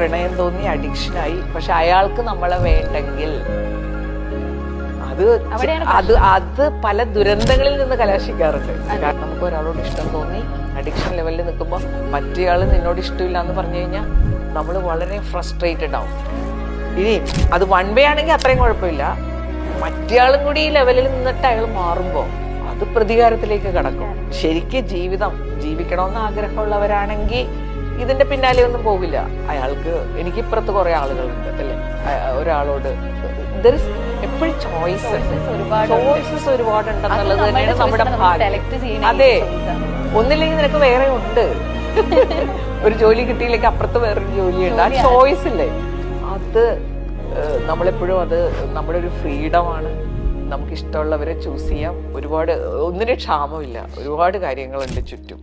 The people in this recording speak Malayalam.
പ്രണയം തോന്നി, അഡിക്ഷനായി. പക്ഷെ അയാൾക്ക് നമ്മളെ വേണ്ടെങ്കിൽ അത് പല ദുരന്തങ്ങളിൽ നിന്ന് കലാശിക്കാറുണ്ട്. കാരണം നമുക്ക് ഒരാളോട് ഇഷ്ടം തോന്നി, അഡിക്ഷൻ ലെവലിൽ നിൽക്കുമ്പോൾ മറ്റേയാൾ നിന്നോട് ഇഷ്ടമില്ല എന്ന് പറഞ്ഞു കഴിഞ്ഞാൽ നമ്മൾ വളരെ ഫ്രസ്ട്രേറ്റഡ് ആവും. ഇനി അത് വൺ വേ ആണെങ്കിൽ അത്രയും കുഴപ്പമില്ല. മറ്റേയാളും കൂടി ഈ ലെവലിൽ നിന്നിട്ട് അയാൾ മാറുമ്പോൾ അത് പ്രതികാരത്തിലേക്ക് കടക്കും. ശരിക്കും ജീവിതം ജീവിക്കണമെന്ന് ആഗ്രഹമുള്ളവരാണെങ്കിൽ ഇതിന്റെ പിന്നാലെ ഒന്നും പോവില്ല. അയാൾക്ക് എനിക്കിപ്പുറത്ത് കുറെ ആളുകളുണ്ട് അല്ലേ, ഒരാളോട് എപ്പോഴും ചോയ്സസ് ഒരുപാടുണ്ടെന്നുള്ളത് തന്നെയാണ് നമ്മുടെ ഭാഗ്യം. അതെ, ഒന്നില്ലെങ്കിൽ നിനക്ക് വേറെ ഉണ്ട്. ഒരു ജോലി കിട്ടിയില്ലെങ്കിൽ അപ്പുറത്ത് വേറൊരു ജോലിയുണ്ട്. ആ ചോയ്സ് ഇല്ലേ, അത് നമ്മളെപ്പോഴും അത് നമ്മുടെ ഒരു ഫ്രീഡമാണ്. നമുക്ക് ഇഷ്ടമുള്ളവരെ ചൂസ് ചെയ്യാം. ഒന്നിനും ക്ഷാമമില്ല. ഒരുപാട് കാര്യങ്ങളുണ്ട് ചുറ്റും.